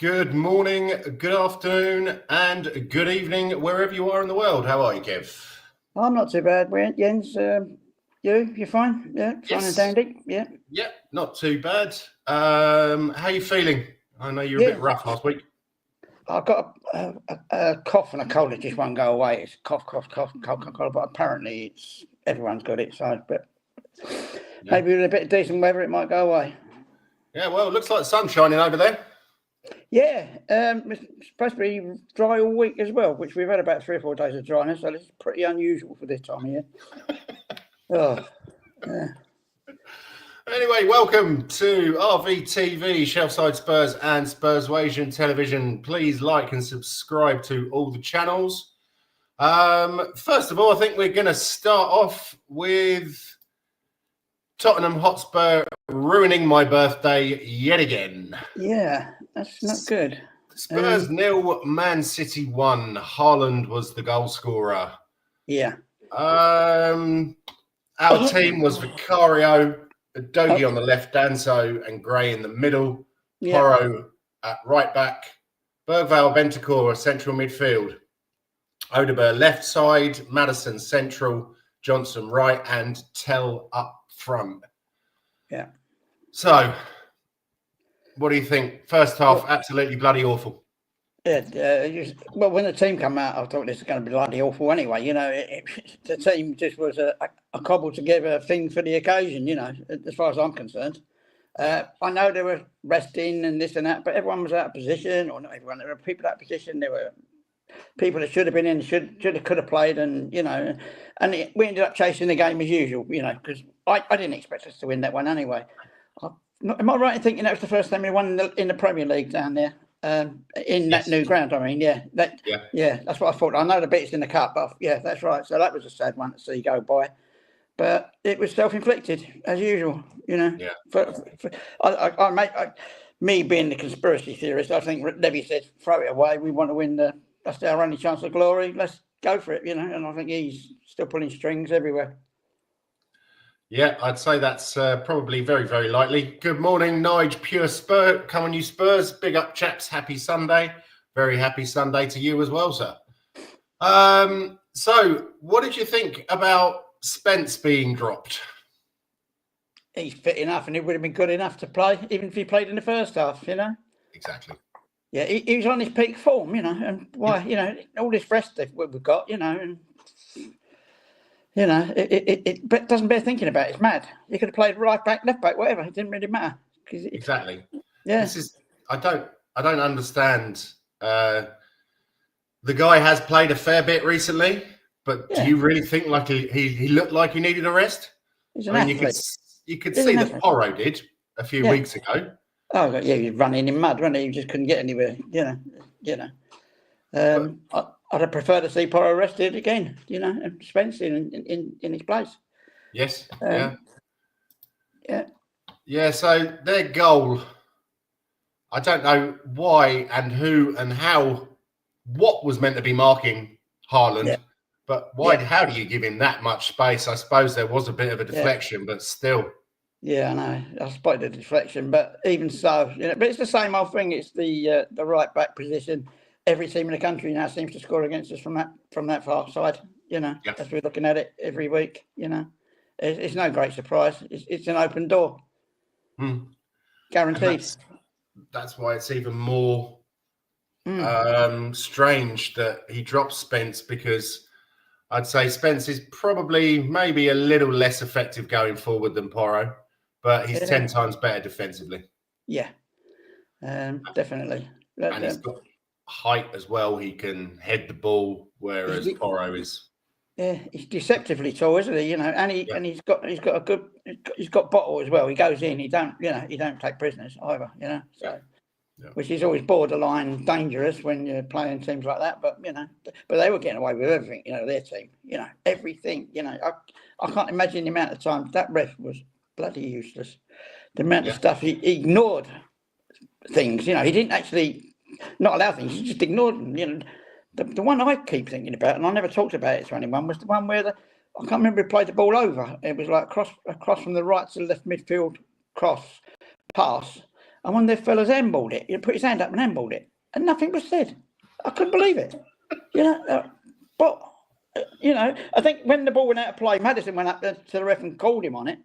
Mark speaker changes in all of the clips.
Speaker 1: Good morning, good afternoon, and good evening, wherever you are in the world. How are you, Kev?
Speaker 2: I'm not too bad, Jens. You're fine? Yeah, fine
Speaker 1: Yes.
Speaker 2: and dandy? Yeah.
Speaker 1: Yeah, not too bad. How are you feeling? I know you were a bit rough last week.
Speaker 2: I've got a cough and a cold that just won't go away. It's cough, cold, but apparently everyone's got it. So, but maybe with a bit of decent weather, it might go away.
Speaker 1: Yeah, well, it looks like the sun's shining over there.
Speaker 2: Yeah, it's supposed to be dry all week as well, which we've had about 3 or 4 days of dryness, so this is pretty unusual for this time of year. Yeah.
Speaker 1: Anyway, welcome to RVTV, Shelfside Spurs and Spurswasian Television. Please like and subscribe to all the channels. First of all, I think we're going to start off with Tottenham Hotspur ruining my birthday yet again.
Speaker 2: Yeah, that's not good.
Speaker 1: Spurs 0, Man City 1. Haaland was the goal scorer.
Speaker 2: Yeah.
Speaker 1: Our team was Vicario, Dogi on the left, Danso and Gray in the middle, Porro at right back, Bergvall, Bentancur central midfield, Odegaard left side, Maddison central, Johnson right, and Tell up front.
Speaker 2: Yeah.
Speaker 1: So, what do you think? First half, absolutely bloody awful.
Speaker 2: Yeah, well, when the team came out, I thought this was going to be bloody awful anyway. You know, the team just was a cobbled together thing for the occasion, you know, as far as I'm concerned. I know they were resting and this and that, but everyone was out of position, or not everyone. There were people out of position. There were people that should have been in, could have played, and, you know, and we ended up chasing the game as usual, you know, because I didn't expect us to win that one anyway. Am I right in thinking that was the first time we won in the Premier League down there? In that new ground, I mean, that's what I thought. I know the bits in the cup, but yeah, that's right. So that was a sad one to see go by, but it was self-inflicted as usual, you know. Yeah. Me being the conspiracy theorist, I think Levy said, "Throw it away. We want to win that's our only chance of glory. Let's go for it," you know. And I think he's still pulling strings everywhere.
Speaker 1: Yeah, I'd say that's probably very, very likely. Good morning, Nige, pure Spur. Come on, you Spurs. Big up, chaps. Happy Sunday. Very happy Sunday to you as well, sir. So what did you think about Spence being dropped?
Speaker 2: He's fit enough, and he would have been good enough to play, even if he played in the first half, you know?
Speaker 1: Exactly.
Speaker 2: Yeah, he was on his peak form, you know, and why, you know, all this rest that we've got, you know, and... You know, it doesn't bear thinking about. It's mad. He could have played right back, left back, whatever. It didn't really matter.
Speaker 1: Exactly.
Speaker 2: Yeah.
Speaker 1: I don't understand. The guy has played a fair bit recently, but do you really think like he looked like he needed a rest?
Speaker 2: He's an athlete.
Speaker 1: You could see that Porro did a few weeks ago.
Speaker 2: Oh yeah, he was running in mud, wasn't he? He just couldn't get anywhere. You know. I'd have preferred to see Porro rested again, you know, and Spence in his place.
Speaker 1: Yes.
Speaker 2: Yeah.
Speaker 1: So their goal, I don't know why and who and how, what was meant to be marking Haaland, but why? How do you give him that much space? I suppose there was a bit of a deflection, but still. Yeah,
Speaker 2: I know. I spotted the deflection, but even so, you know, but it's the same old thing. It's the right back position. Every team in the country now seems to score against us from that far side, you know, as we're looking at it every week, you know. It's no great surprise. It's an open door. Guaranteed.
Speaker 1: That's why it's even more strange that he drops Spence, because I'd say Spence is probably maybe a little less effective going forward than Porro, but he's 10 times better defensively. Yeah.
Speaker 2: Definitely.
Speaker 1: And he's got height as well. He can head the ball, whereas Porro is
Speaker 2: he's deceptively tall, isn't he? You know, and he's got bottle as well. He goes in, he don't take prisoners either, you know. So which is always borderline dangerous when you're playing teams like that, but you know, but they were getting away with everything, you know, their team, you know, everything, you know. I can't imagine the amount of times that ref was bloody useless. The amount of stuff he ignored things, you know, he didn't actually not allow things, he just ignored them, you know. The one I keep thinking about, and I never talked about it to anyone, was the one where I can't remember who played the ball over. It was like across from the right to the left midfield pass, and one of their fellas handballed it. He put his hand up and handballed it, and nothing was said. I couldn't believe it. But I think when the ball went out of play, Maddison went up to the ref and called him on it,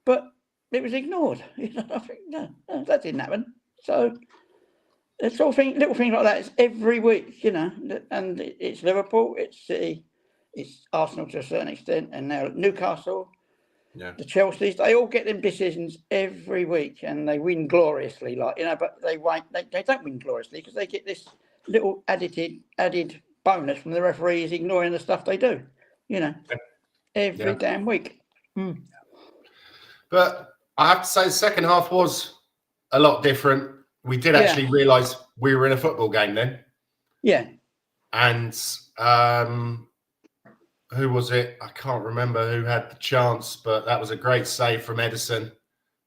Speaker 2: but it was ignored. I think no, that didn't happen. So it's all little things like that. It's every week, and it's Liverpool, it's City, it's Arsenal to a certain extent, and now Newcastle, the Chelseas. They all get them decisions every week, and they win gloriously, but they won't. They don't win gloriously because they get this little added bonus from the referees ignoring the stuff they do, every damn week.
Speaker 1: But I have to say the second half was a lot different. We did actually realise we were in a football game then.
Speaker 2: Yeah.
Speaker 1: And who was it? I can't remember who had the chance, but that was a great save from Edison.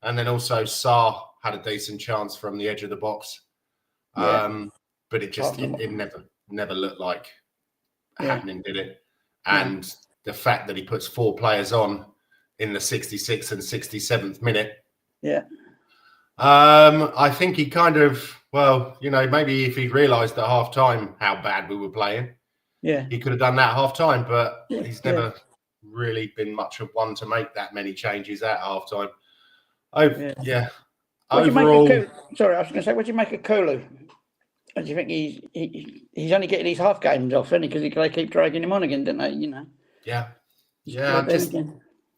Speaker 1: And then also Sarr had a decent chance from the edge of the box. But it just it never looked like happening, did it? And the fact that he puts 4 players on in the 66th and 67th minute.
Speaker 2: Yeah.
Speaker 1: I think he kind of, maybe if he'd realised at half time how bad we were playing, he could have done that at half time, but he's never really been much of one to make that many changes at half time. Overall,
Speaker 2: sorry, I was going to say, what do you make of Kulu? Do you think he's only getting these half games off, isn't he? Because they keep dragging him on again, don't they?
Speaker 1: Yeah.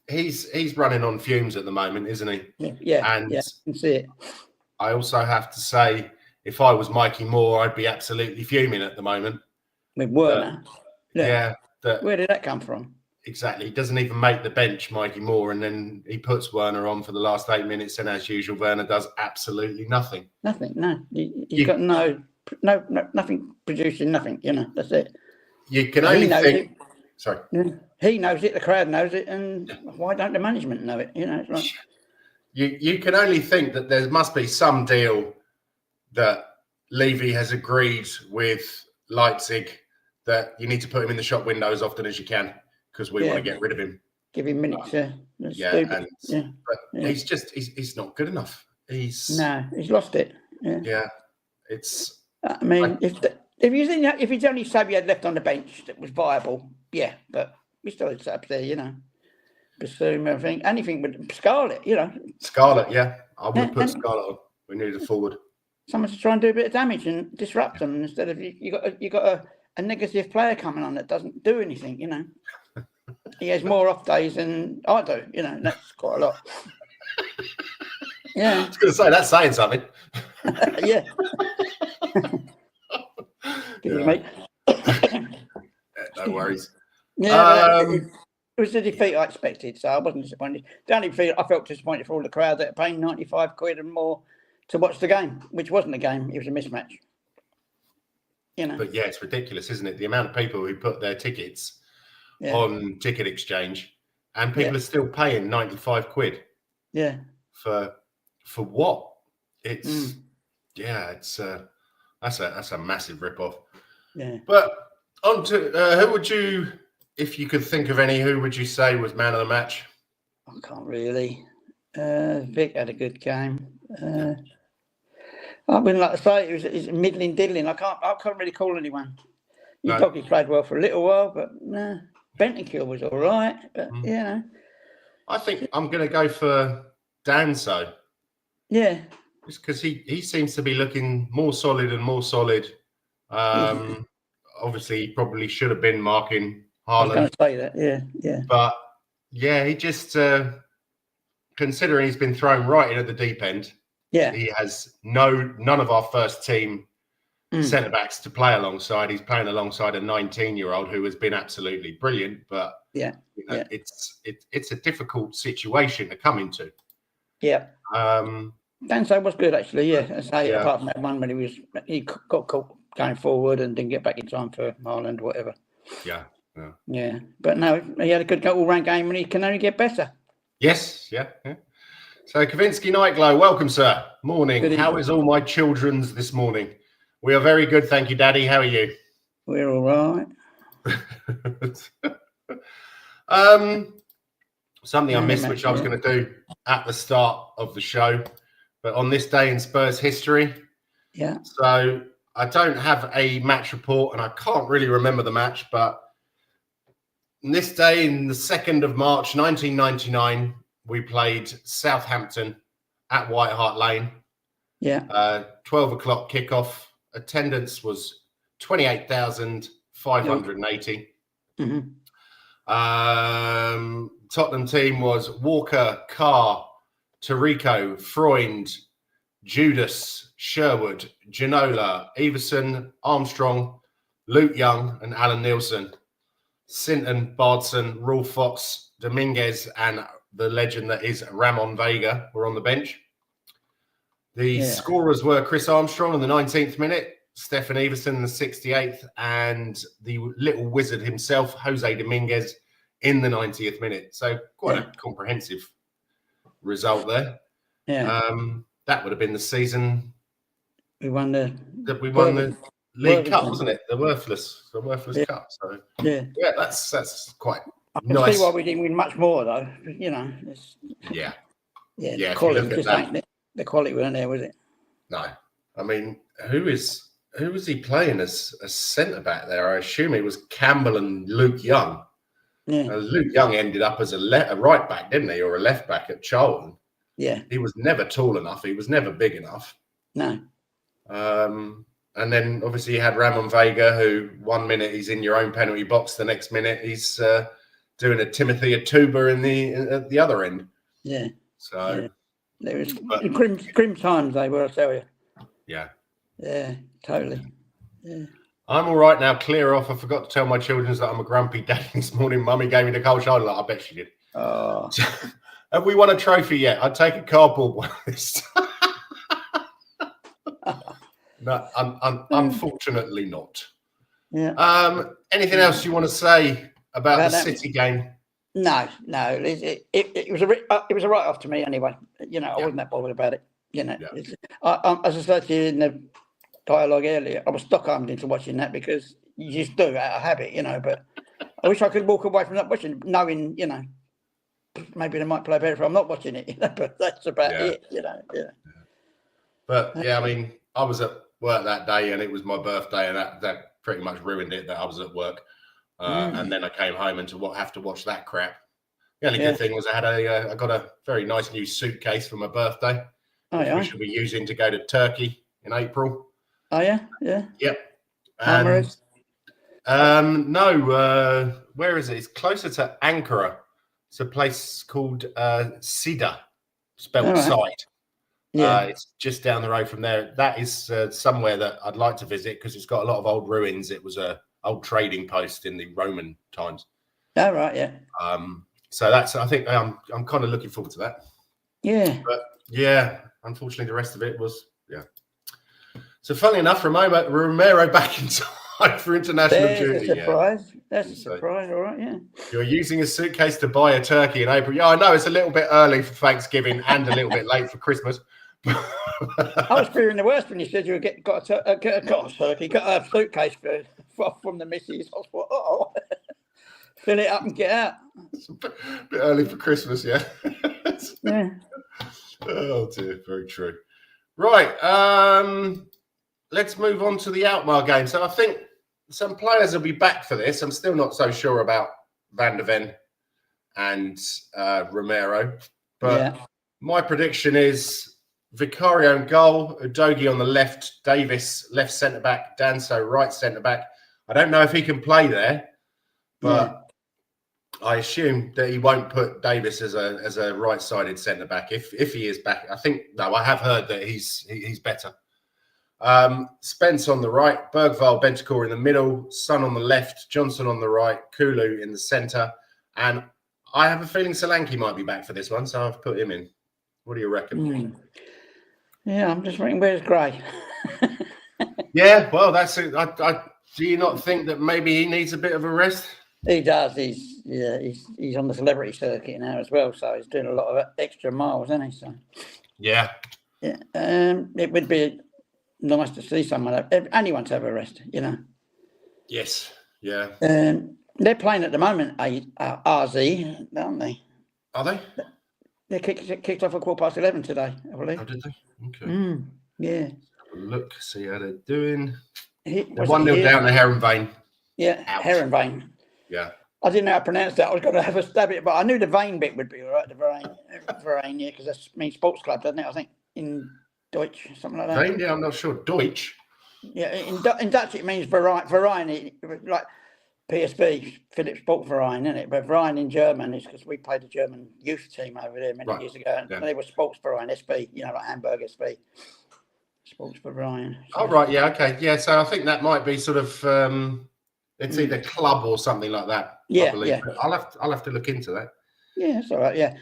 Speaker 1: He's running on fumes at the moment, isn't he?
Speaker 2: Yeah, and I can see it.
Speaker 1: I also have to say, if I was Mikey Moore, I'd be absolutely fuming at the moment.
Speaker 2: With Werner. Where did that come from?
Speaker 1: Exactly. He doesn't even make the bench, Mikey Moore, and then he puts Werner on for the last 8 minutes, and as usual, Werner does absolutely nothing.
Speaker 2: Nothing, no. He's got nothing producing, nothing, that's it.
Speaker 1: You can only think... Sorry.
Speaker 2: He knows it, the crowd knows it, and why don't the management know it? It's like...
Speaker 1: You can only think that there must be some deal that Levy has agreed with Leipzig that you need to put him in the shop window as often as you can because we want to get rid of him.
Speaker 2: Give him minutes, But
Speaker 1: he's not good enough. He's
Speaker 2: lost it.
Speaker 1: It's.
Speaker 2: I mean, if he's only Sabi had left on the bench that was viable, but we still had subs there, Bassoon, everything, anything but Scarlett,
Speaker 1: Scarlett, I would have put Scarlett on. We need a forward.
Speaker 2: Someone to try and do a bit of damage and disrupt them instead of you got a negative player coming on that doesn't do anything, He has more off days than I do, that's quite a lot.
Speaker 1: I was going to say, that's saying something.
Speaker 2: Mate.
Speaker 1: No worries.
Speaker 2: It was the defeat I expected, so I wasn't disappointed. The only thing I felt disappointed for all the crowd that are paying 95 quid and more to watch the game, which wasn't a game, it was a mismatch.
Speaker 1: But it's ridiculous, isn't it? The amount of people who put their tickets on Ticket Exchange and people are still paying 95 quid.
Speaker 2: Yeah.
Speaker 1: For what? It's that's a massive rip-off.
Speaker 2: Yeah.
Speaker 1: But on to who would you, if you could think of any, who would you say was man of the match?
Speaker 2: I can't really. Vic had a good game. I mean, like I say, it was middling diddling. I can't really call anyone. He probably played well for a little while, but Bentancur was all right. But
Speaker 1: I think I'm going to go for Danso.
Speaker 2: Yeah.
Speaker 1: Just because he seems to be looking more solid and more solid. Obviously, he probably should have been marking Haaland.
Speaker 2: I was going to say that, yeah.
Speaker 1: But he just considering he's been thrown right in at the deep end.
Speaker 2: Yeah,
Speaker 1: he has none of our first team centre backs to play alongside. He's playing alongside a 19-year-old who has been absolutely brilliant. But it's a difficult situation to come into.
Speaker 2: Yeah. Danso was good actually. Apart from that one when he got caught going forward and didn't get back in time for Haaland or whatever. Yeah. But no, he had a good all-round game and he can only get better.
Speaker 1: Yes. Yeah. So Kavinsky Nightglow, welcome, sir. Morning. How is all my children's this morning? We are very good, thank you, Daddy. How are you?
Speaker 2: We're all
Speaker 1: right. Something I missed, which I was going to do at the start of the show, but on this day in Spurs history.
Speaker 2: Yeah.
Speaker 1: So I don't have a match report, and I can't really remember the match, but on this day in the 2nd of March, 1999, we played Southampton at White Hart Lane.
Speaker 2: Yeah.
Speaker 1: 12 o'clock kickoff. Attendance was 28,580.
Speaker 2: Mm-hmm.
Speaker 1: Tottenham team was Walker, Carr, Tarico, Freund, Judas, Sherwood, Ginola, Everson, Armstrong, Luke Young, and Alan Nielsen. Sinton, Bardson, Rolf Fox, Dominguez, and the legend that is Ramon Vega were on the bench. The scorers were Chris Armstrong in the 19th minute, Stefan Everson in the 68th, and the little wizard himself, Jose Dominguez, in the 90th minute. So quite a comprehensive result there.
Speaker 2: Yeah.
Speaker 1: That would have been the season
Speaker 2: we won the
Speaker 1: League Cup, wasn't it? The worthless cup. So
Speaker 2: yeah,
Speaker 1: that's quite
Speaker 2: I can
Speaker 1: nice.
Speaker 2: see why we didn't win much more though. You know,
Speaker 1: yeah.
Speaker 2: The quality just ain't the quality weren't there, was it?
Speaker 1: No, I mean, who was he playing as a centre back there? I assume it was Campbell and Luke Young.
Speaker 2: Yeah.
Speaker 1: Luke Young ended up as a right back, didn't he, or a left back at Charlton?
Speaker 2: Yeah.
Speaker 1: He was never tall enough. He was never big enough.
Speaker 2: No.
Speaker 1: And then obviously you had Ramon Vega, who 1 minute he's in your own penalty box, the next minute he's doing a Timothy Atuba at the other end.
Speaker 2: Yeah.
Speaker 1: So
Speaker 2: there was grim times they were, I tell you.
Speaker 1: Yeah.
Speaker 2: Yeah, totally. Yeah.
Speaker 1: I'm all right now, clear off. I forgot to tell my children that I'm a grumpy dad this morning. Mummy gave me the cold shoulder. Like, I bet she did.
Speaker 2: Oh.
Speaker 1: Have we won a trophy yet? I'd take a cardboard one this time. No, unfortunately not.
Speaker 2: Yeah.
Speaker 1: Anything else you want to say about the City game?
Speaker 2: No. It was a write off to me anyway. You know, I wasn't that bothered about it. You know, as I said to you in the dialogue earlier, I was Stockholmed into watching that because you just do out of habit, you know. But I wish I could walk away from that watching, knowing, you know, maybe they might play better if I'm not watching it. You know, but that's about it, you know. Yeah.
Speaker 1: But I mean, I was at work that day and it was my birthday, and that pretty much ruined it that I was at work. And then I came home and have to watch that crap. The only good thing was I got a very nice new suitcase for my birthday, which we should be using to go to Turkey in April.
Speaker 2: Oh yeah, yeah.
Speaker 1: Yep.
Speaker 2: No,
Speaker 1: where is it? It's closer to Ankara. It's a place called Sida, spelled side.
Speaker 2: Yeah.
Speaker 1: It's just down the road from there. That is somewhere that I'd like to visit because it's got a lot of old ruins. It was a old trading post in the Roman times.
Speaker 2: Oh right, yeah.
Speaker 1: So I think I'm kind of looking forward to that.
Speaker 2: Yeah.
Speaker 1: But yeah, unfortunately, the rest of it was So funnily enough, Romero back in time for international duty.
Speaker 2: That's a surprise. That's a surprise, all right, yeah.
Speaker 1: You're using a suitcase to buy a turkey in April. Yeah, I know it's a little bit early for Thanksgiving and a little bit late for Christmas.
Speaker 2: I was fearing the worst when you said you got a suitcase from the missus. I thought, fill it up and get out.
Speaker 1: It's a bit early for Christmas, yeah.
Speaker 2: Yeah.
Speaker 1: Oh dear, very true. Right, let's move on to the Alkmaar game. So I think some players will be back for this. I'm still not so sure about Van der Ven and Romero, but my prediction is Vicario in goal, Udogie on the left, Davis left centre back, Danso right centre back. I don't know if he can play there, but I assume that he won't put Davis as a right-sided centre back if he is back. I have heard that he's better. Spence on the right, Bergvall, Bentancur in the middle, Son on the left, Johnson on the right, Kulu in the centre, and I have a feeling Solanke might be back for this one, so I've put him in. What do you reckon?
Speaker 2: Yeah, I'm just thinking, where's Gray?
Speaker 1: Yeah, well, that's it. Do you not think that maybe he needs a bit of a rest?
Speaker 2: He does. He's on the celebrity circuit now as well, so he's doing a lot of extra miles, isn't he? So
Speaker 1: yeah.
Speaker 2: It would be nice to see anyone to have a rest, you know.
Speaker 1: Yes. Yeah.
Speaker 2: They're playing at the moment, RZ, aren't they?
Speaker 1: Are they?
Speaker 2: They kicked off at 11:15 today, I believe.
Speaker 1: Oh, did they? Okay.
Speaker 2: Yeah.
Speaker 1: Have a look, see how they're doing. They're
Speaker 2: Was
Speaker 1: 1-0 down to Heron.
Speaker 2: Yeah,
Speaker 1: Out.
Speaker 2: Heron Vein.
Speaker 1: Yeah.
Speaker 2: I didn't know how to pronounce that. I was going to have a stab at it, but I knew the vein bit would be all right. The vein, yeah, because that means sports club, doesn't it? I think in Deutsch, something like that.
Speaker 1: Vein, yeah, I'm not sure. Deutsch.
Speaker 2: Yeah, in Dutch it means Verein, like PSB, Philip Sportverein, isn't it? But Verein in German is because we played a German youth team over there many years ago, and they were Sportsverein, SB, like Hamburg SB. Sportsverein.
Speaker 1: So. Oh, right, yeah, okay. Yeah, so I think that might be sort of, it's either club or something like that, I believe. Yeah. I'll have to look into that.
Speaker 2: Yeah, that's all right, yeah.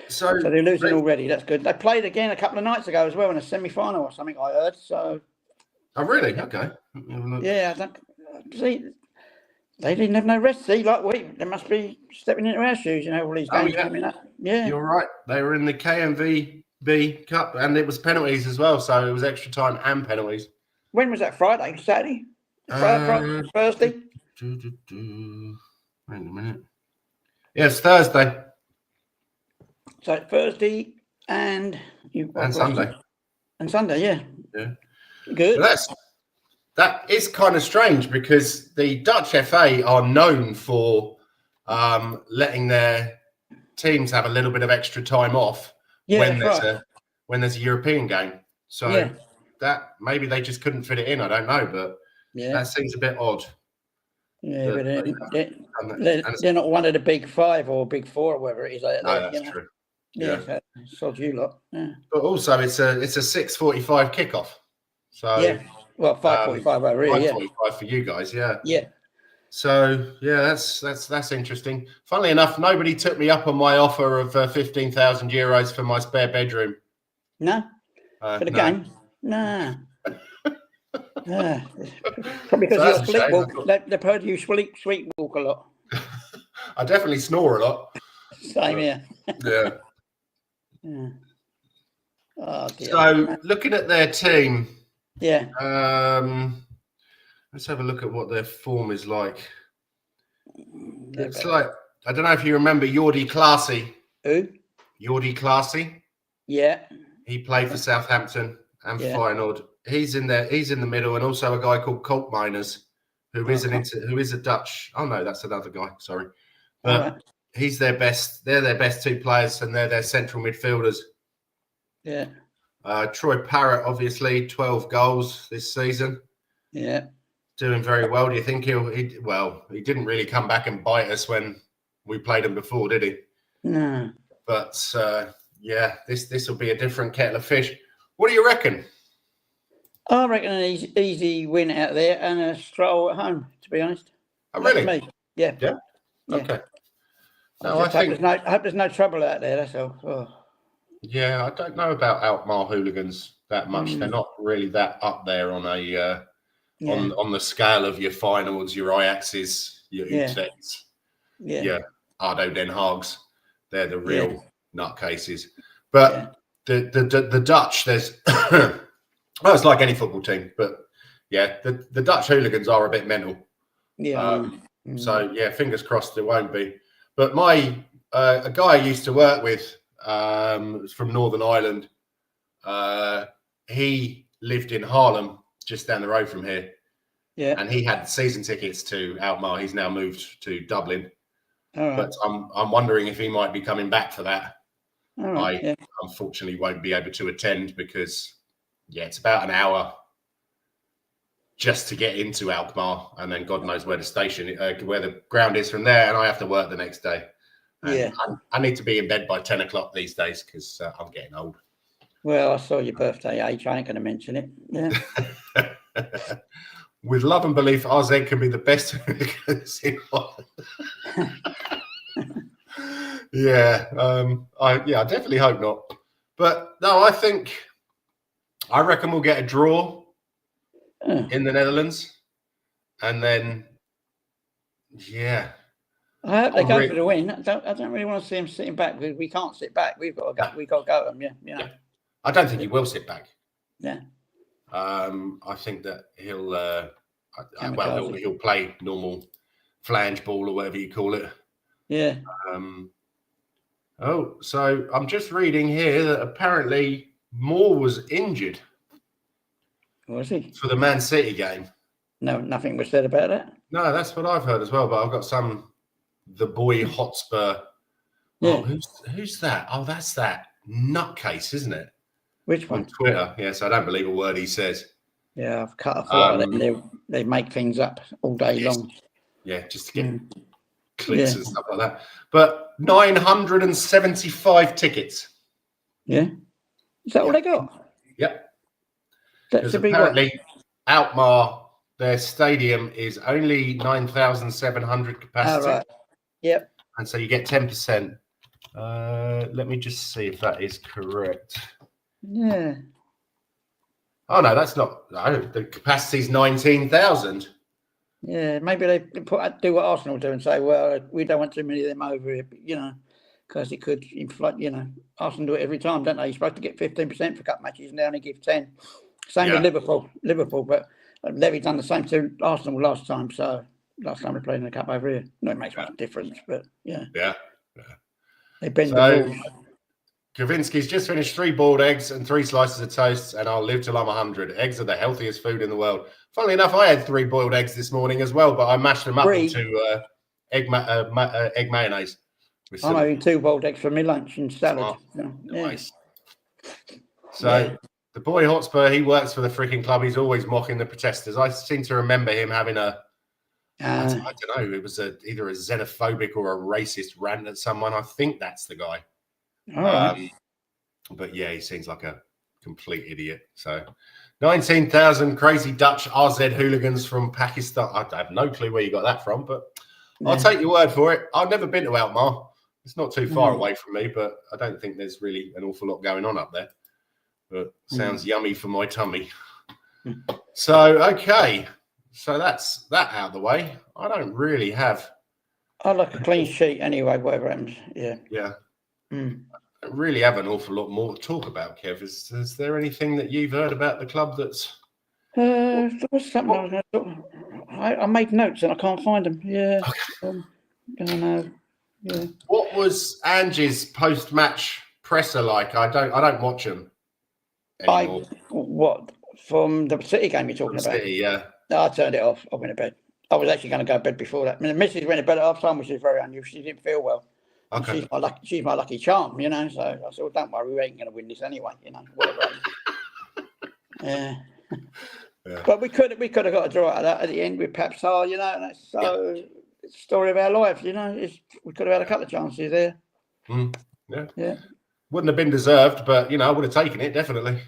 Speaker 2: So they're losing already. That's good. They played again a couple of nights ago as well in a semi-final or something, I heard. So.
Speaker 1: Oh, really? Okay.
Speaker 2: Yeah, see, they didn't have no rest. See, like they must be stepping into our shoes, all these games coming up. Yeah.
Speaker 1: You're right. They were in the KMVB Cup, and it was penalties as well, so it was extra time and penalties.
Speaker 2: When was that? Friday? Saturday? Thursday?
Speaker 1: Wait a minute. Yeah, it's Thursday.
Speaker 2: So Thursday and
Speaker 1: Sunday.
Speaker 2: And Sunday, yeah.
Speaker 1: Yeah.
Speaker 2: Good.
Speaker 1: Well, that is kind of strange because the Dutch FA are known for letting their teams have a little bit of extra time off when there's a European game. So that maybe they just couldn't fit it in. I don't know, but that seems a bit odd.
Speaker 2: Yeah, but they're not one of the big five or big four or whatever it is.
Speaker 1: No, that's true.
Speaker 2: Yeah, sod you lot. Yeah.
Speaker 1: But also, it's a 6:45 kickoff. So
Speaker 2: 5:45 over here.
Speaker 1: 5:45 for you guys. Yeah.
Speaker 2: Yeah.
Speaker 1: So that's interesting. Funnily enough, nobody took me up on my offer of €15,000 for my spare bedroom.
Speaker 2: No, for the game. No. Yeah. Probably because you sleepwalk. They've heard you sleepwalk a lot.
Speaker 1: I definitely snore a lot.
Speaker 2: Same here.
Speaker 1: Yeah.
Speaker 2: Yeah. Oh, dear.
Speaker 1: So looking at their team,
Speaker 2: let's
Speaker 1: have a look at what their form is like. It's like, I don't know if you remember Jordi Claessy.
Speaker 2: Who?
Speaker 1: Jordi Claessy.
Speaker 2: Yeah.
Speaker 1: He played for Southampton and Feyenoord. He's in there. He's in the middle, and also a guy called Colt Miners, who is a Dutch. Oh no, that's another guy. Sorry, but he's their best. They're their best two players, and they're their central midfielders.
Speaker 2: Yeah.
Speaker 1: Troy Parrott, obviously, 12 goals this season.
Speaker 2: Yeah.
Speaker 1: Doing very well. Do you think he didn't really come back and bite us when we played him before, did he?
Speaker 2: No.
Speaker 1: But this will be a different kettle of fish. What do you reckon?
Speaker 2: I reckon an easy win out there and a stroll at home, to be honest.
Speaker 1: Oh, really?
Speaker 2: Me. Yeah.
Speaker 1: Yeah. Okay.
Speaker 2: No, I hope there's no trouble out there. That's all. Oh.
Speaker 1: Yeah, I don't know about Alkmaar hooligans that much. They're not really that up there on a on the scale of your Feyenoords, your Ajaxes, your Utrechts, Ardo Den Haags. They're the real nutcases. But the Dutch, there's well, it's like any football team, but the Dutch hooligans are a bit mental.
Speaker 2: Yeah.
Speaker 1: So fingers crossed it won't be. But a guy I used to work with from Northern Ireland, he lived in Haarlem, just down the road from here.
Speaker 2: Yeah.
Speaker 1: And he had season tickets to Alkmaar. He's now moved to Dublin.
Speaker 2: Right.
Speaker 1: But I'm wondering if he might be coming back for that.
Speaker 2: Right.
Speaker 1: I unfortunately won't be able to attend because it's about an hour just to get into Alkmaar, and then God knows where the station, where the ground is from there, and I have to work the next day. And I need to be in bed by 10 o'clock these days because I'm getting old.
Speaker 2: Well, I saw your birthday age. I ain't going to mention it. Yeah.
Speaker 1: With love and belief, RZ can be the best hooligans in Holland. I definitely hope not. But no, I reckon we'll get a draw in the Netherlands, and then
Speaker 2: I hope they go for the win. I don't really want to see him sitting back because we can't sit back. We've got to go. We've got to go at them. Yeah.
Speaker 1: I don't think he will sit back.
Speaker 2: Yeah.
Speaker 1: I think that he'll play normal flange ball or whatever you call it.
Speaker 2: Yeah.
Speaker 1: Oh, so I'm just reading here that apparently Moore was injured
Speaker 2: Was he?
Speaker 1: for the Man City game.
Speaker 2: No, nothing was said about that.
Speaker 1: No, that's what I've heard as well. But I've got the boy Hotspur.
Speaker 2: Yeah.
Speaker 1: Oh, who's that? Oh, that's that nutcase, isn't it?
Speaker 2: Which one?
Speaker 1: On Twitter. Yes, I don't believe a word he says.
Speaker 2: Yeah, I've cut off a lot of them. They make things up all day long.
Speaker 1: Yeah, just to get clicks and stuff like that. But 975 tickets.
Speaker 2: Yeah. Is that all they got?
Speaker 1: Yep.
Speaker 2: That should be
Speaker 1: apparently Alkmaar, their stadium is only 9,700 capacity.
Speaker 2: Oh, right. Yep.
Speaker 1: And so you get 10%. Let me just see if that is correct.
Speaker 2: Yeah.
Speaker 1: Oh, no, that's not. No, the capacity is 19,000.
Speaker 2: Yeah, maybe they do what Arsenal do and say, well, we don't want too many of them over here, but, because it could inflate, Arsenal do it every time, don't they? You're supposed to get 15% for cup matches and they only give 10. Same with Liverpool, but Levy done the same to Arsenal last time. So last time we played in the cup over here, no, it makes much difference, but yeah. They bend the rules.
Speaker 1: Kavinsky's just finished 3 boiled eggs and 3 slices of toast, and I'll live till I'm 100. Eggs are the healthiest food in the world. Funnily enough, I had 3 boiled eggs this morning as well, but I mashed them up into egg mayonnaise.
Speaker 2: I'm having 2 boiled eggs for my lunch and salad.
Speaker 1: Nice. So the boy Hotspur, he works for the freaking club. He's always mocking the protesters. I seem to remember him having I don't know, it was either a xenophobic or a racist rant at someone. I think that's the guy. But yeah, he seems like a complete idiot. So 19,000 crazy Dutch RZ hooligans from Pakistan. I have no clue where you got that from, but I'll take your word for it. I've never been to Alkmaar. It's not too far away from me, but I don't think there's really an awful lot going on up there. But sounds yummy for my tummy. So, okay. So that's that out of the way. I don't really have.
Speaker 2: I like a clean sheet anyway, whatever happens. Yeah.
Speaker 1: Yeah. I don't really have an awful lot more to talk about, Kev. Is there anything that you've heard about the club that's...
Speaker 2: There was something I was going to talk. I made notes and I can't find them. Yeah. I don't know. Yeah.
Speaker 1: What was Angie's post-match presser like? I don't watch them anymore.
Speaker 2: What from the City game you're talking about?
Speaker 1: City, yeah.
Speaker 2: No, I turned it off. I went to bed. I was actually going to go to bed before that. I mean, the missus went to bed at half time, which is very unusual. She didn't feel well. Okay. She's my lucky charm, So I said, well, don't worry, we ain't going to win this anyway, Whatever. Yeah. But we could have got a draw out of that at the end with Pep Sar, and that's it's the story of our life, we could have had a couple of chances there.
Speaker 1: Yeah. Wouldn't have been deserved, but I would have taken it definitely.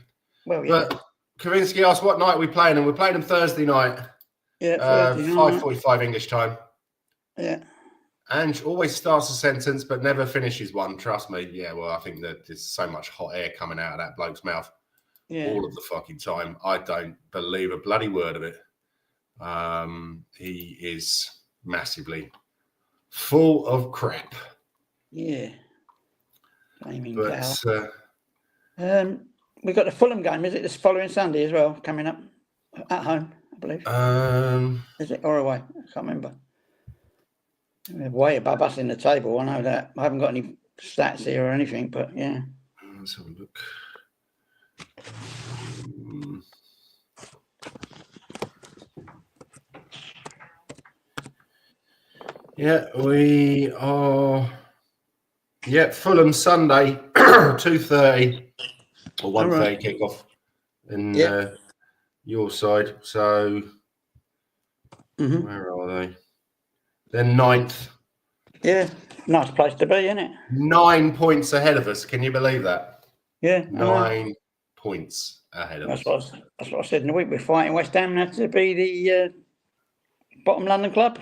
Speaker 2: Well, yeah.
Speaker 1: But Kavinsky asked what night we playing, and we're playing them Thursday night.
Speaker 2: Yeah, Thursday night.
Speaker 1: 5:45 English time.
Speaker 2: Yeah.
Speaker 1: Ange always starts a sentence but never finishes one. Trust me. Yeah, well, I think that there's so much hot air coming out of that bloke's mouth all of the fucking time. I don't believe a bloody word of it. He is massively full of crap.
Speaker 2: Yeah.
Speaker 1: But
Speaker 2: we've got the Fulham game, is it this following Sunday as well, coming up at home, I believe. Is it or away? I can't remember. They're way above us in the table. I know that. I haven't got any stats here or anything, but yeah.
Speaker 1: Let's have a look. Yeah, we are. Yeah, Fulham Sunday, 2:30 or 1:30 kickoff in your side. So where are they? They're 9th.
Speaker 2: Yeah, nice place to be, isn't it?
Speaker 1: 9 points ahead of us. Can you believe that?
Speaker 2: Yeah,
Speaker 1: 9 points ahead of us.
Speaker 2: That's what I said in the week. We're fighting West Ham now to be the bottom London club.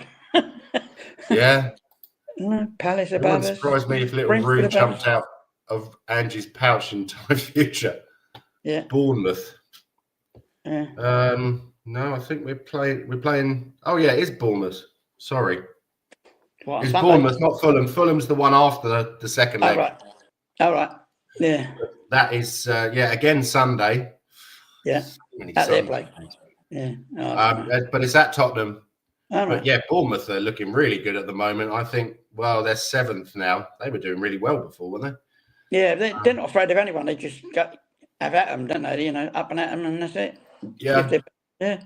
Speaker 1: Yeah.
Speaker 2: Palace
Speaker 1: It
Speaker 2: above
Speaker 1: wouldn't surprise me if little Rue jumped out of Angie's pouch in time future.
Speaker 2: Yeah.
Speaker 1: Bournemouth.
Speaker 2: Yeah.
Speaker 1: No, I think we're playing. Oh yeah, it is Bournemouth. Sorry.
Speaker 2: What,
Speaker 1: it's Bournemouth, not Fulham. Fulham's the one after the second leg.
Speaker 2: All right. Yeah.
Speaker 1: That is again Sunday.
Speaker 2: Yeah. At their place. Yeah.
Speaker 1: But it's at Tottenham. But yeah, Bournemouth are looking really good at the moment. I think, well, they're 7th now. They were doing really well before, weren't they?
Speaker 2: Yeah, they're not afraid of anyone. They just have at them, don't they? You know, up and at them, and that's it.
Speaker 1: Yeah.
Speaker 2: Yeah.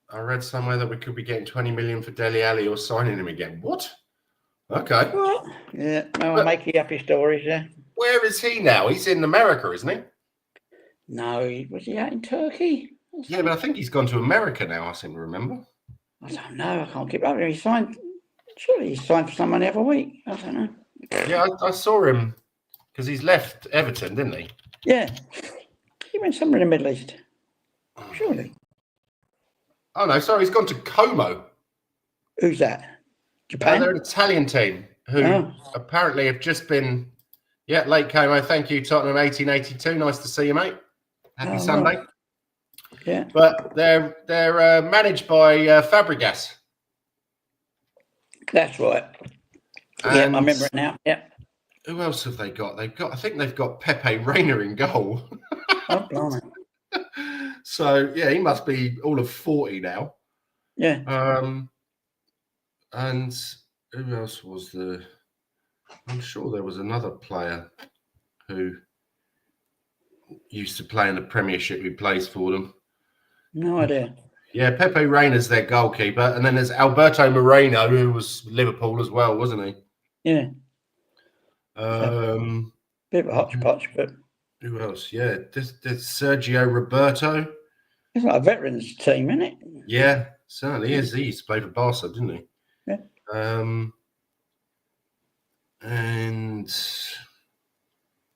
Speaker 1: I read somewhere that we could be getting 20 million for Dele Alli or signing him again. What? Okay.
Speaker 2: What? Yeah, no, I make you happy stories, yeah.
Speaker 1: Where is he now? He's in America, isn't he?
Speaker 2: No, was he out in Turkey?
Speaker 1: Yeah, but I think he's gone to America now, I seem to remember.
Speaker 2: I don't know. I can't keep up with him. He signed, surely he signed for someone the other week. I don't know.
Speaker 1: Yeah, I saw him because he's left Everton, didn't he?
Speaker 2: Yeah. He went somewhere in the Middle East. Surely.
Speaker 1: Oh, no, sorry, he's gone to Como.
Speaker 2: Who's that? Japan?
Speaker 1: They're an Italian team who apparently have just been, late Como. Thank you, Tottenham 1882. Nice to see you, mate. Happy Sunday.
Speaker 2: Right. Yeah.
Speaker 1: But they're managed by Fabregas.
Speaker 2: That's right.
Speaker 1: And
Speaker 2: yeah, I remember it now. Yeah.
Speaker 1: Who else have they got? I think they've got Pepe Reina in goal.
Speaker 2: Oh, blimey.
Speaker 1: So yeah, he must be all of 40 now.
Speaker 2: Yeah.
Speaker 1: And who else was there? I'm sure there was another player who used to play in the Premiership who plays for them.
Speaker 2: No idea.
Speaker 1: Yeah, Pepe Reina's their goalkeeper, and then there's Alberto Moreno, who was Liverpool as well, wasn't he?
Speaker 2: Yeah.
Speaker 1: Bit
Speaker 2: of a hodgepodge, but
Speaker 1: who else? Yeah, there's Sergio Roberto.
Speaker 2: It's like a veterans team, isn't it?
Speaker 1: Yeah, certainly is. He used to play for Barca, didn't he?
Speaker 2: Yeah.
Speaker 1: And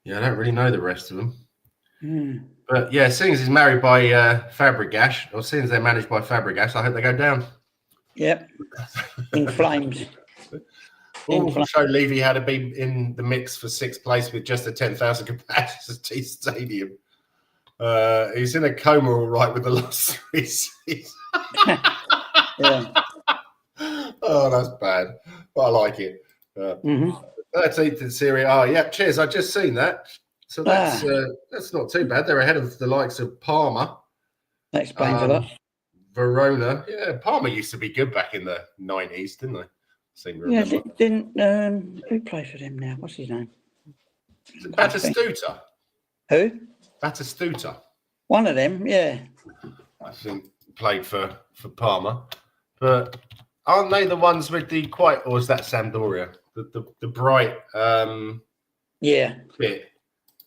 Speaker 1: yeah, I don't really know the rest of them.
Speaker 2: Mm.
Speaker 1: But yeah, seeing as he's married by Fabregas, or seeing as they're managed by Fabregas, I hope they go down.
Speaker 2: Yep. In flames.
Speaker 1: We'll show Levy how to be in the mix for 6th place with just a 10,000 capacity stadium. He's in a coma all right with the last 3 seasons.
Speaker 2: Yeah.
Speaker 1: Oh, that's bad. But I like it. 13th in Serie A. Yeah, cheers. I just seen that. So that's not too bad. They're ahead of the likes of Parma.
Speaker 2: That explains a lot.
Speaker 1: Verona. Yeah, Parma used to be good back in the 90s, didn't they?
Speaker 2: Yeah, didn't who plays for them now? What's his name?
Speaker 1: Batistuta.
Speaker 2: Who?
Speaker 1: Batistuta.
Speaker 2: One of them, yeah.
Speaker 1: I think played for Parma. But aren't they the ones with the or is that Sampdoria? The bright bit.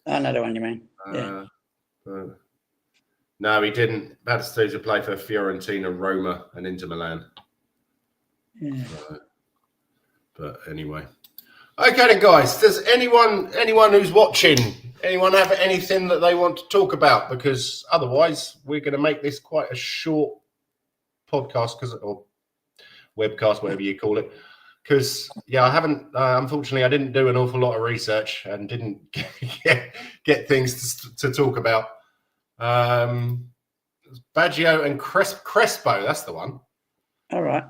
Speaker 2: I know the one you mean. Yeah.
Speaker 1: No, he didn't. Batistuta played for Fiorentina, Roma, and Inter Milan.
Speaker 2: Yeah.
Speaker 1: But anyway. Okay then, guys. Does anyone who's watching, anyone have anything that they want to talk about? Because otherwise we're going to make this quite a short podcast or webcast, whatever you call it. Because I haven't. Unfortunately, I didn't do an awful lot of research and didn't get things to talk about. Baggio and Crespo. That's the one.
Speaker 2: All right.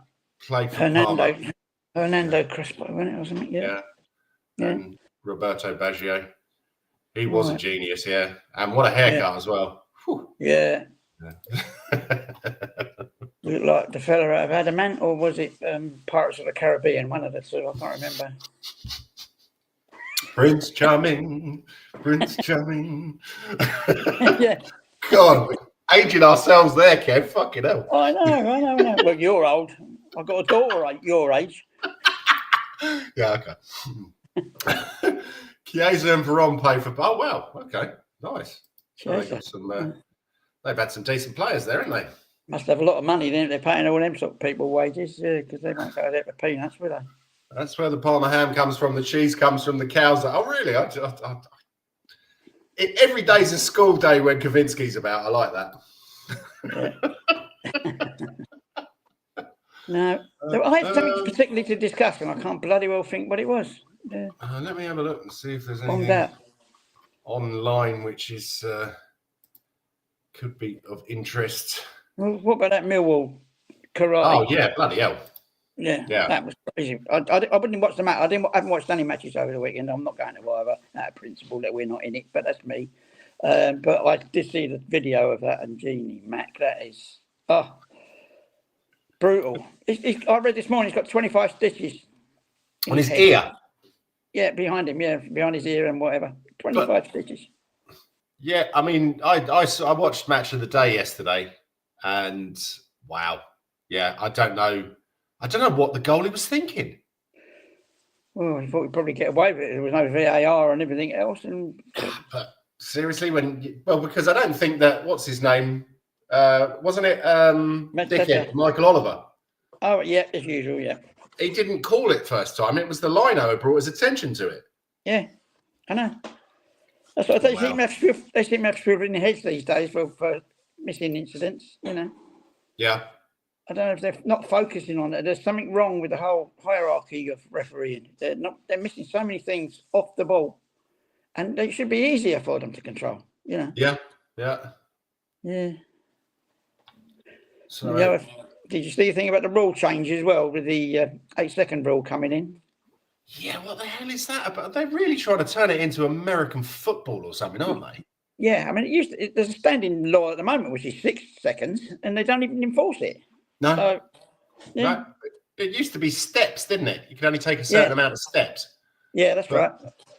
Speaker 1: Played for Parma.
Speaker 2: Fernando Crespo, wasn't it, or something? Yeah.
Speaker 1: And Roberto Baggio. He was a genius, yeah. And what a haircut as well. Whew.
Speaker 2: Yeah. Looked like the fella out of Adamant, or was it Pirates of the Caribbean? One of the two, I can't remember.
Speaker 1: Prince Charming.
Speaker 2: Yeah.
Speaker 1: God, aging ourselves there, Kev. Fucking hell.
Speaker 2: I know. Well, you're old. I've got a daughter your age.
Speaker 1: Yeah, okay. Chiesa and Veron play for. Oh, wow. Okay, nice. So they got some. They've had some decent players there, haven't they?
Speaker 2: Must have a lot of money then. They're paying all them sort of people wages, because they won't go there for peanuts, will they?
Speaker 1: That's where the Parma ham comes from. The cheese comes from the cows. Oh, really? Every day's a school day when Kavinsky's about. I like that.
Speaker 2: No, I had something particularly to discuss, and I can't bloody well think what it was.
Speaker 1: Let me have a look and see if there's anything online which is could be of interest.
Speaker 2: Well, what about that Millwall karate?
Speaker 1: Oh yeah, bloody hell!
Speaker 2: Yeah, that was crazy. I wouldn't watch the match. I haven't watched any matches over the weekend. I'm not going to either. Out of principle that we're not in it, but that's me. But I did see the video of that, and Jeannie Mac. That is Brutal. I read this morning he's got 25 stitches
Speaker 1: on his
Speaker 2: head.
Speaker 1: ear.
Speaker 2: Yeah, behind him. Yeah, behind his ear and whatever. 25 stitches.
Speaker 1: Yeah, I mean, I watched Match of the Day yesterday, and wow, yeah, I don't know what the goalie was thinking.
Speaker 2: Well, he thought he'd probably get away with it. There was no VAR and everything else. And
Speaker 1: but seriously, because I don't think that what's his name, wasn't it dickhead Michael Oliver?
Speaker 2: Oh yeah, as usual, yeah.
Speaker 1: He didn't call it first time. It was the lino who brought his attention to it.
Speaker 2: Yeah, I know. That's what they seem to have scribbled in their heads these days for missing incidents, you know.
Speaker 1: Yeah.
Speaker 2: I don't know if they're not focusing on it. There's something wrong with the whole hierarchy of refereeing. They're missing so many things off the ball. And they should be easier for them to control, you know.
Speaker 1: Yeah.
Speaker 2: So did you see the thing about the rule change as well with the 8-second rule coming in?
Speaker 1: Yeah, what the hell is that about? They're really trying to turn it into American football or something, aren't they?
Speaker 2: Yeah, I mean, there's a standing law at the moment, which is 6 seconds, and they don't even enforce it.
Speaker 1: No.
Speaker 2: So, yeah.
Speaker 1: No. It used to be steps, didn't it? You could only take a certain amount of steps.
Speaker 2: Yeah, that's right.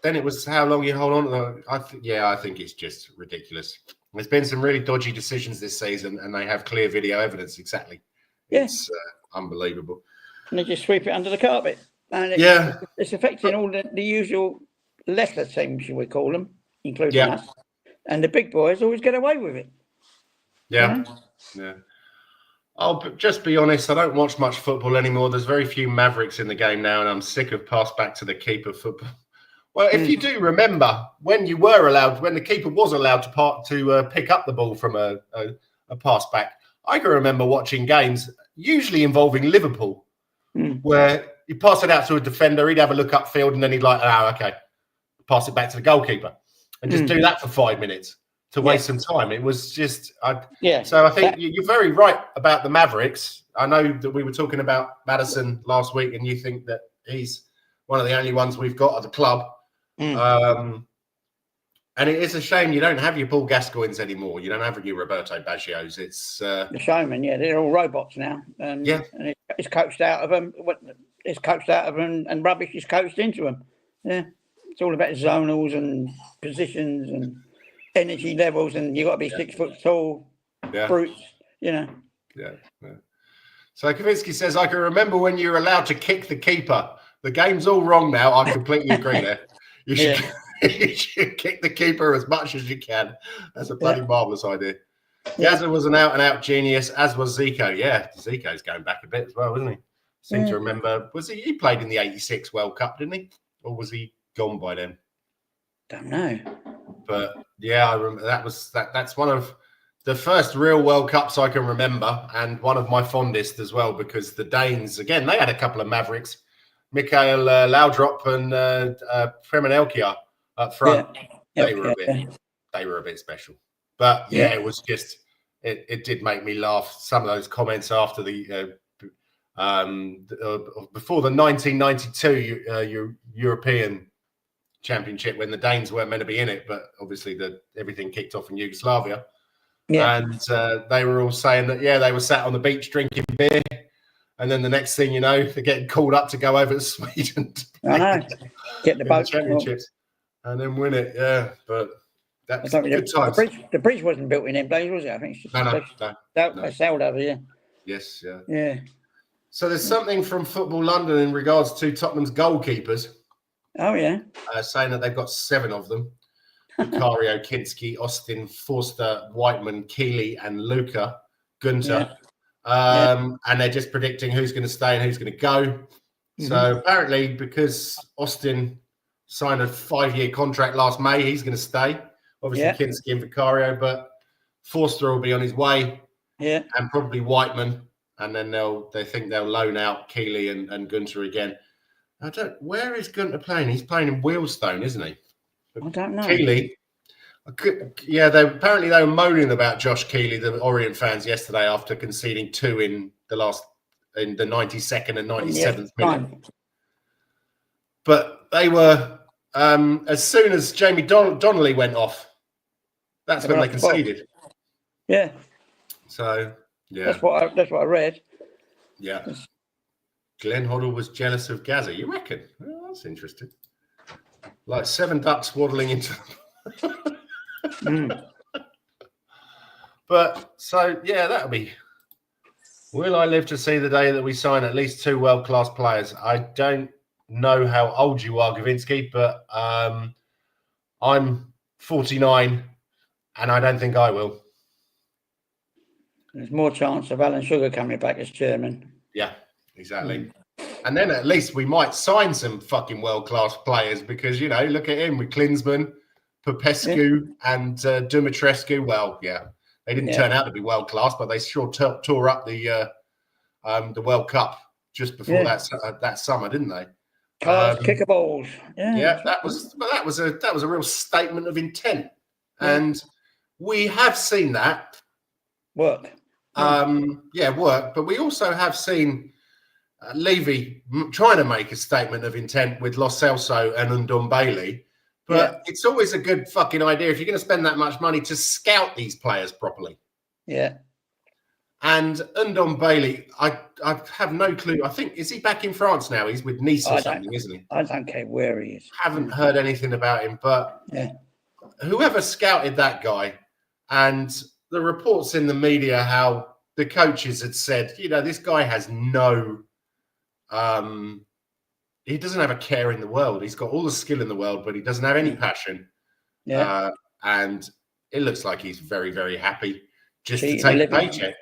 Speaker 1: Then it was how long you hold on to them. I think it's just ridiculous. There's been some really dodgy decisions this season, and they have clear video evidence. Exactly. Yeah. It's unbelievable.
Speaker 2: And they just sweep it under the carpet. And it's affecting all the usual lesser teams, shall we call them, including us. And the big boys always get away with it.
Speaker 1: Yeah.
Speaker 2: You know?
Speaker 1: Yeah. I'll just be honest, I don't watch much football anymore. There's very few Mavericks in the game now, and I'm sick of pass back to the keeper football. Well, if you do remember, when the keeper was allowed to pick up the ball from a pass back, I can remember watching games, usually involving Liverpool, where you pass it out to a defender, he'd have a look upfield, and then he'd okay, pass it back to the goalkeeper, and just do that for 5 minutes. To waste some time. It was just, So I think you're very right about the Mavericks. I know that we were talking about Maddison last week, and you think that he's one of the only ones we've got at the club. And it is a shame you don't have your Paul Gascoignes anymore. You don't have your Roberto Baggios. It's
Speaker 2: the showmen. Yeah, they're all robots now. And it's coached out of them. It's coached out of them, and rubbish is coached into them. Yeah, it's all about zonals and positions and energy levels, and you got to be 6 foot tall, brutes, you know.
Speaker 1: Yeah. So Kavinsky says, I can remember when you were allowed to kick the keeper. The game's all wrong now. I completely agree there. You should, you should kick the keeper as much as you can. That's a bloody marvellous idea. Gazza was an out-and-out genius, as was Zico. Yeah, Zico's going back a bit as well, isn't he? Seem to remember, he played in the 86 World Cup, didn't he? Or was he gone by then?
Speaker 2: Don't know.
Speaker 1: But I remember that's one of the first real World Cups I can remember, and one of my fondest as well, because the Danes, again, they had a couple of Mavericks, Mikael Laudrup and Preben Elkjær up front. They were a bit special. But it was just it did make me laugh. Some of those comments after the before the 1992 European Championship, when the Danes weren't meant to be in it, but obviously everything kicked off in Yugoslavia. And they were all saying that they were sat on the beach drinking beer, and then the next thing you know, they're getting called up to go over to Sweden to play
Speaker 2: get the boat
Speaker 1: championships and then win it. But that's good times.
Speaker 2: The bridge wasn't built in them days, was it? I think it's just they sailed over here.
Speaker 1: Yes,
Speaker 2: yeah.
Speaker 1: So there's something from Football London in regards to Tottenham's goalkeepers.
Speaker 2: Oh, yeah.
Speaker 1: Saying that they've got 7 of them. Vicario, Kinski, Austin, Forster, Whiteman, Keeley, and Luca, Gunter. And they're just predicting who's going to stay and who's going to go. So apparently, because Austin signed a 5-year contract last May, he's going to stay. Obviously, Kinski and Vicario, but Forster will be on his way.
Speaker 2: Yeah.
Speaker 1: And probably Whiteman. And then they think they'll loan out Keeley and Gunter again. Where is Gunter playing? He's playing in Wheelstone, isn't he?
Speaker 2: I don't know.
Speaker 1: Keeley. Apparently they were moaning about Josh Keeley, the Orient fans, yesterday after conceding 2 in the 92nd and 97th minute. But they were as soon as Jamie Donnelly went off, that's when they conceded.
Speaker 2: Yeah.
Speaker 1: So
Speaker 2: that's what I read.
Speaker 1: Yeah. Glenn Hoddle was jealous of Gazza. You reckon? Well, that's interesting. Like 7 ducks waddling into. But so yeah, that'll be. Will I live to see the day that we sign at least 2 world-class players? I don't know how old you are, Gavinsky, but I'm 49, and I don't think I will.
Speaker 2: There's more chance of Alan Sugar coming back as chairman.
Speaker 1: Yeah, exactly. And then at least we might sign some fucking world-class players because, you know, look at him with Klinsmann, Popescu, and Dumitrescu. Well, yeah, they didn't turn out to be world-class, but they sure tore up the World Cup just before that summer, didn't they?
Speaker 2: Cards, kicker balls.
Speaker 1: Yeah, that was a real statement of intent, and we have seen that
Speaker 2: work.
Speaker 1: Work. But we also have seen Levy trying to make a statement of intent with Lo Celso and Ndombele. But it's always a good fucking idea if you're going to spend that much money to scout these players properly.
Speaker 2: Yeah.
Speaker 1: And Ndombele, I have no clue. I think, is he back in France now? He's with Nice or something, isn't he?
Speaker 2: I don't care where he is.
Speaker 1: Haven't heard anything about him, but whoever scouted that guy, and the reports in the media how the coaches had said, you know, this guy has no, he doesn't have a care in the world. He's got all the skill in the world, but he doesn't have any passion. Yeah. And it looks like he's very, very happy just to take a paycheck.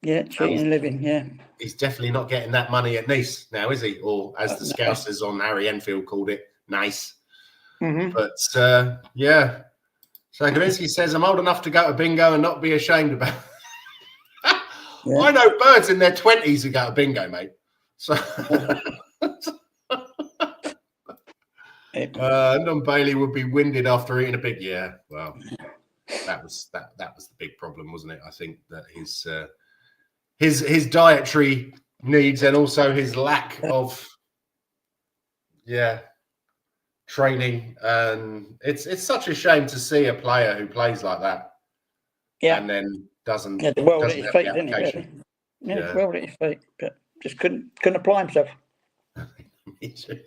Speaker 2: Yeah, cheating and living, yeah.
Speaker 1: He's definitely not getting that money at Nice now, is he? Or as the Scousers on Harry Enfield called it, nice. But, yeah. So Gavinsky says, I'm old enough to go to bingo and not be ashamed about it. I know birds in their 20s who go to bingo, mate. So Ndombele would be winded after eating a big well, that was the big problem, wasn't it? I think that his dietary needs and also his lack of training, and it's such a shame to see a player who plays like that and then doesn't
Speaker 2: the world at his feet, didn't he? The world at his feet, but just couldn't apply himself.
Speaker 1: Me too.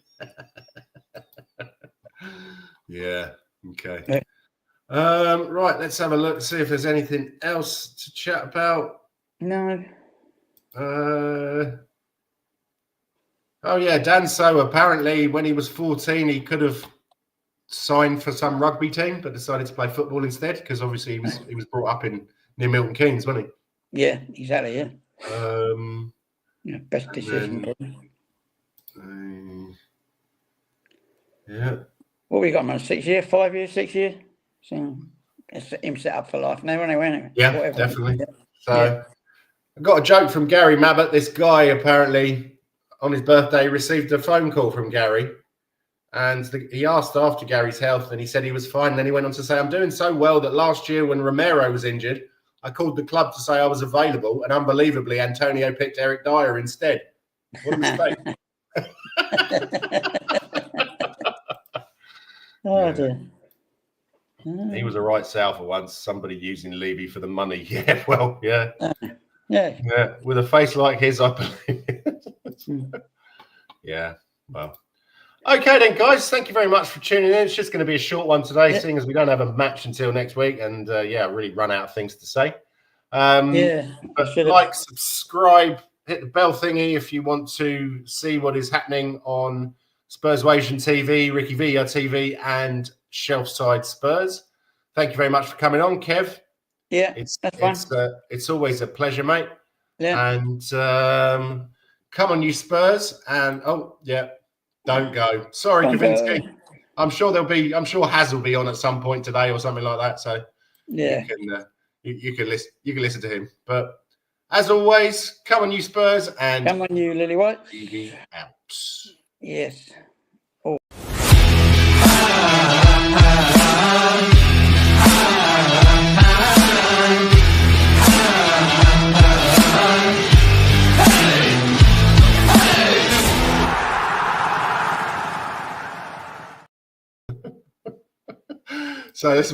Speaker 1: Okay. Right, let's have a look, see if there's anything else to chat about.
Speaker 2: No.
Speaker 1: Danso, apparently when he was 14 he could have signed for some rugby team but decided to play football instead because obviously he was brought up near Milton Keynes, wasn't he?
Speaker 2: Yeah, exactly, best decision. What we got, man? 6 years, 5 years, 6 years? So it's him set up for life now, anyway.
Speaker 1: Yeah, whatever. Definitely. So I got a joke from Gary Mabbott. This guy apparently on his birthday received a phone call from Gary, and he asked after Gary's health, and he said he was fine. And then he went on to say, I'm doing so well that last year when Romero was injured, I called the club to say I was available, and unbelievably, Antonio picked Eric Dyer instead. What a mistake.
Speaker 2: Oh, dear.
Speaker 1: He was a right sale for once. Somebody using Levy for the money. Yeah, with a face like his, I believe. Well. Okay then, guys. Thank you very much for tuning in. It's just going to be a short one today, seeing as we don't have a match until next week, and really run out of things to say. But like, subscribe, hit the bell thingy if you want to see what is happening on Spurswasian TV, RickyVillaTV, and Shelfside Spurs. Thank you very much for coming on, Kev.
Speaker 2: Yeah, that's fine.
Speaker 1: It's always a pleasure, mate.
Speaker 2: Yeah.
Speaker 1: And come on, you Spurs. And don't go. Sorry, Kavinsky. I'm sure Haz will be on at some point today or something like that. So you can listen to him. But as always, come on, you Spurs, and
Speaker 2: come on, you Lily White.
Speaker 1: TV out.
Speaker 2: Yes.
Speaker 1: So this